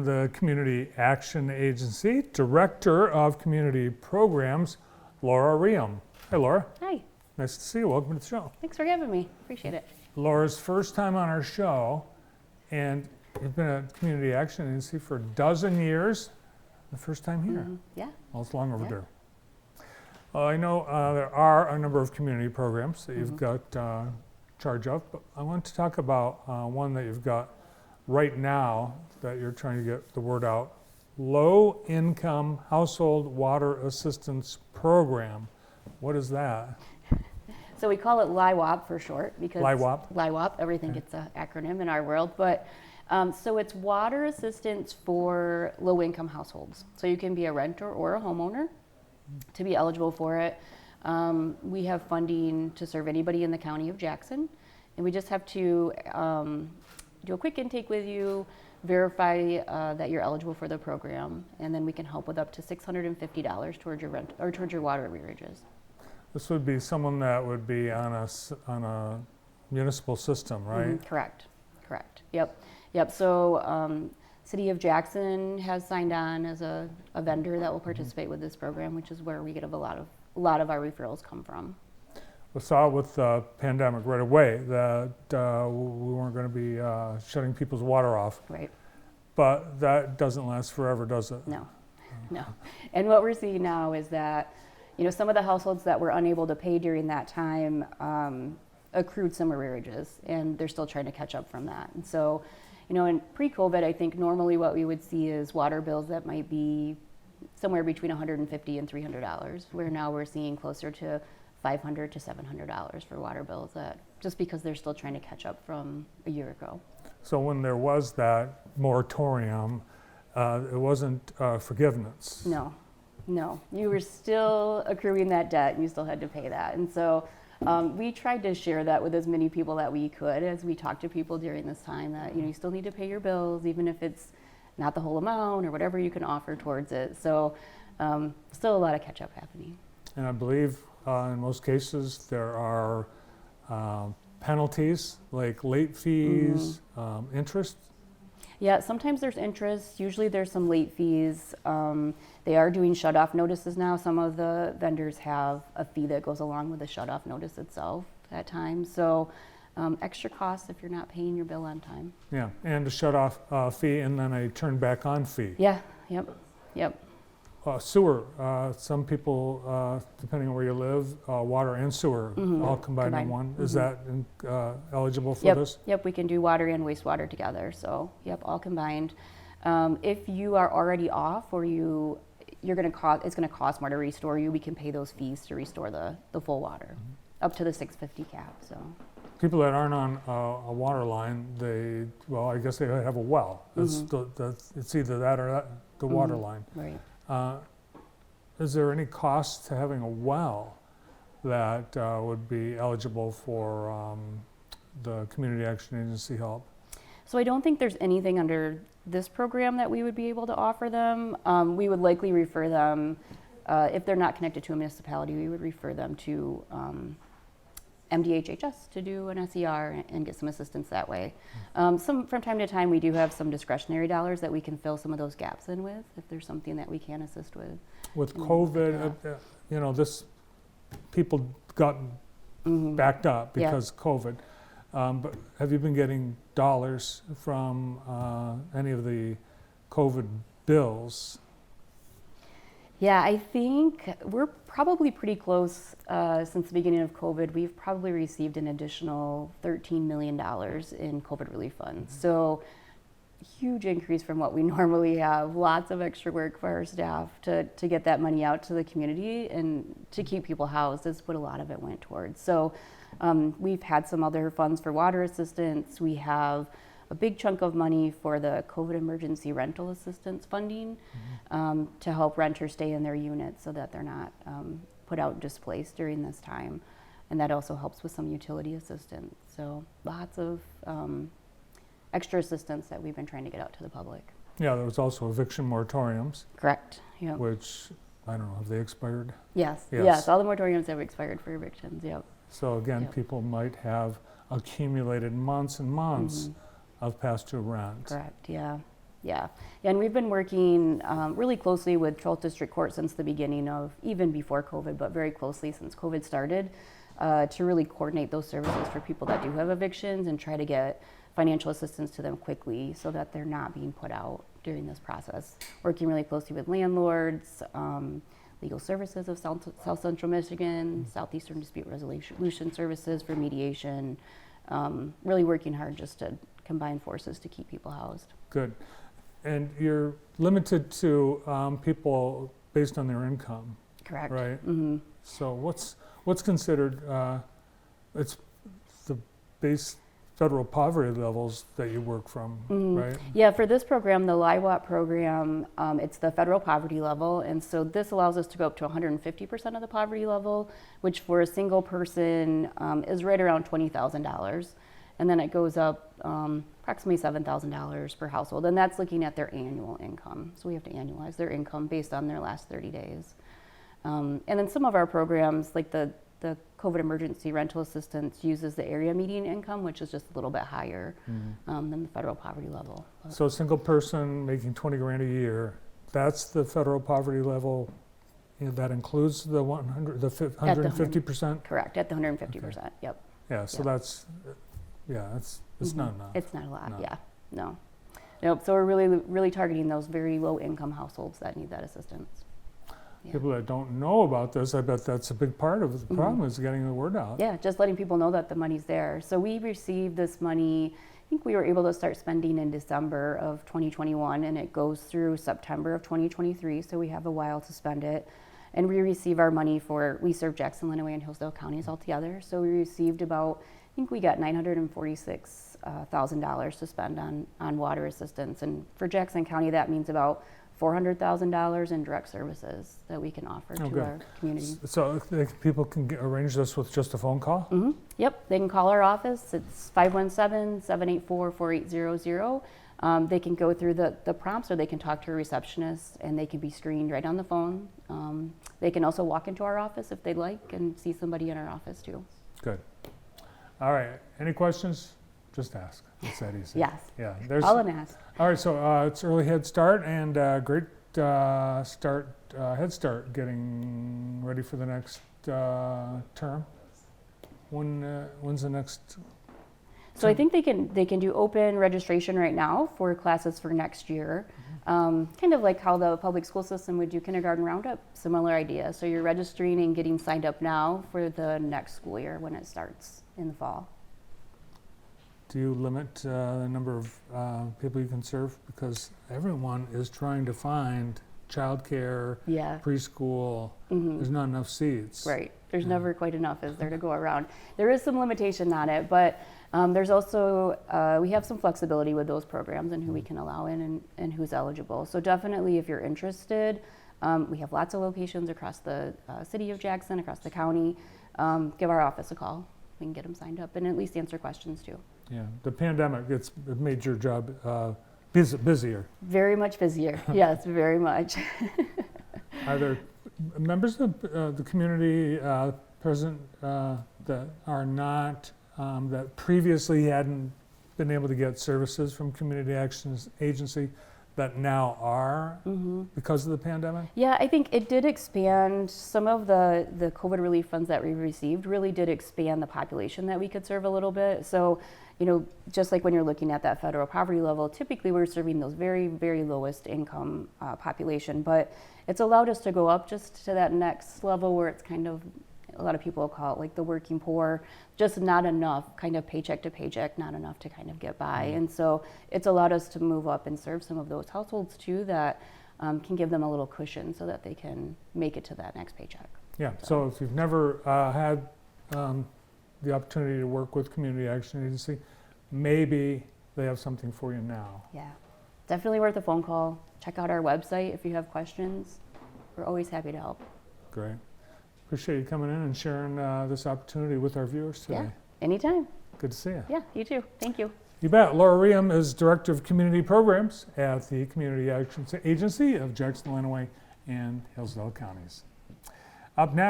from the Community Action Agency, Director of Community Programs, Laura Riem. Hey, Laura. Hi. Nice to see you. Welcome to the show. Thanks for having me. Appreciate it. Laura's first time on our show, and you've been at Community Action Agency for a dozen years. The first time here. Yeah. Well, it's long overdue. I know there are a number of community programs that you've got charge of, but I want to talk about one that you've got right now that you're trying to get the word out. Low Income Household Water Assistance Program. What is that? So we call it LIWAP for short because LIWAP, everything gets an acronym in our world, but so it's water assistance for low income households. So you can be a renter or a homeowner to be eligible for it. We have funding to serve anybody in the county of Jackson, and we just have to do a quick intake with you, verify that you're eligible for the program, and then we can help with up to $650 towards your rent or towards your water arrearages. This would be someone that would be on a municipal system, right? Correct. Yep. So City of Jackson has signed on as a vendor that will participate with this program, which is where we get a lot of our referrals come from. We saw with the pandemic right away that we weren't going to be shutting people's water off. Right. But that doesn't last forever, does it? No. And what we're seeing now is that, some of the households that were unable to pay during that time accrued some arrearages, and they're still trying to catch up from that. And so, in pre-COVID, I think normally what we would see is water bills that might be somewhere between $150 and $300, where now we're seeing closer to $500 to $700 for water bills, just because they're still trying to catch up from a year ago. So when there was that moratorium, it wasn't forgiveness. No, you were still accruing that debt and you still had to pay that. And so we tried to share that with as many people that we could as we talked to people during this time that, you still need to pay your bills, even if it's not the whole amount or whatever you can offer towards it. So still a lot of catch up happening. And I believe in most cases there are penalties like late fees, interest. Yeah, sometimes there's interest. Usually there's some late fees. They are doing shut-off notices now. Some of the vendors have a fee that goes along with the shut-off notice itself at times. So extra costs if you're not paying your bill on time. Yeah, and a shut-off fee and then a turn-back-on fee. Yeah, yep. Sewer, some people, depending on where you live, water and sewer all combined in one. Is that eligible for this? Yep, we can do water and wastewater together. So, all combined. If you are already off or it's going to cost more to restore you, we can pay those fees to restore the full water, up to the $650 cap. So. People that aren't on a water line, I guess they have a well. It's either that or the water line. Right. Is there any cost to having a well that would be eligible for the Community Action Agency help? So I don't think there's anything under this program that we would be able to offer them. We would likely refer them, if they're not connected to a municipality, we would refer them to MDHHS to do an SER and get some assistance that way. From time to time, we do have some discretionary dollars that we can fill some of those gaps in with if there's something that we can assist with. With COVID, people got backed up because of COVID. But have you been getting dollars from any of the COVID bills? Yeah, I think we're probably pretty close. Since the beginning of COVID, we've probably received an additional $13 million in COVID relief funds. So huge increase from what we normally have. Lots of extra work for our staff to get that money out to the community and to keep people housed is what a lot of it went towards. So we've had some other funds for water assistance. We have a big chunk of money for the COVID emergency rental assistance funding to help renters stay in their units so that they're not put out displaced during this time. And that also helps with some utility assistance. So lots of extra assistance that we've been trying to get out to the public. Yeah, there was also eviction moratoriums. Correct. Yeah. Which, I don't know, have they expired? Yes, all the moratoriums have expired for evictions, yep. So again, people might have accumulated months and months of past due rent. Correct, yeah. Yeah, and we've been working really closely with 12th District Court since the beginning of, even before COVID, but very closely since COVID started, to really coordinate those services for people that do have evictions and try to get financial assistance to them quickly so that they're not being put out during this process. Working really closely with landlords, legal services of South Central Michigan, Southeastern Dispute Resolution Services for mediation, really working hard just to combine forces to keep people housed. Good. And you're limited to people based on their income, Correct. right? Mm-hmm. So what's considered, it's the base federal poverty levels that you work from, right? Yeah, for this program, the LIWAP program, it's the federal poverty level, and so this allows us to go up to 150% of the poverty level, which for a single person is right around $20,000, and then it goes up approximately $7,000 per household, and that's looking at their annual income. So we have to annualize their income based on their last 30 days. And then some of our programs, like the COVID emergency rental assistance, uses the area median income, which is just a little bit higher than the federal poverty level. So a single person making 20 grand a year, that's the federal poverty level. That includes the 150%? Correct, at the 150%, okay. Yep. Yeah, so yep. That's, it's not enough. It's not a lot, No. yeah, no. Nope, so we're really targeting those very low income households that need that assistance. Yeah. People that don't know about this, I bet that's a big part of the problem is getting the word out. Yeah, just letting people know that the money's there. So we received this money, I think we were able to start spending in December of 2021, and it goes through September of 2023, so we have a while to spend it. And we receive our money we serve Jackson, Lenawee, and Hillsdale counties altogether. So we received about, I think we got $946,000 to spend on water assistance. And for Jackson County, that means about $400,000 in direct services that we can offer to our community. So people can arrange this with just a phone call? Mm-hmm. Yep, they can call our office. It's 517-784-4800. They can go through the prompts, or they can talk to a receptionist, and they can be screened right on the phone. They can also walk into our office if they'd like and see somebody in our office too. Good. All right, any questions? Just ask. It's that easy. Yes. Yeah. Call and ask. All right, so it's early Head Start, and great Head Start getting ready for the next term. When's the next? So I think they can do open registration right now for classes for next year. Kind of like how the public school system would do kindergarten roundup, similar idea. So you're registering and getting signed up now for the next school year when it starts in the fall. Do you limit the number of people you can serve? Because everyone is trying to find childcare, preschool. There's not enough seats. Right. There's never quite enough, is there, to go around. There is some limitation on it, but there's also, we have some flexibility with those programs and who we can allow in and who's eligible. So definitely if you're interested, we have lots of locations across the city of Jackson, across the county. Give our office a call. We can get them signed up and at least answer questions too. Yeah, the pandemic, it's made your job busier. Very much busier, yes, very much. Are there members of the community present that are not, that previously hadn't been able to get services from Community Action Agency that now are because of the pandemic? Yeah, I think it did expand. Some of the COVID relief funds that we received really did expand the population that we could serve a little bit. So, just like when you're looking at that federal poverty level, typically we're serving those very, very lowest income population, but it's allowed us to go up just to that next level where it's kind of, a lot of people call it like the working poor, just not enough, kind of paycheck to paycheck, not enough to kind of get by. And so it's allowed us to move up and serve some of those households too that can give them a little cushion so that they can make it to that next paycheck. Yeah, so if you've never had the opportunity to work with Community Action Agency, maybe they have something for you now. Yeah, definitely worth a phone call. Check out our website if you have questions. We're always happy to help. Great. Appreciate you coming in and sharing this opportunity with our viewers today. Yeah, anytime. Good to see you. Yeah, you too. Thank you. You bet. Laura Riem is Director of Community Programs at the Community Action Agency of Jackson, Lenawee, and Hillsdale counties. Up next,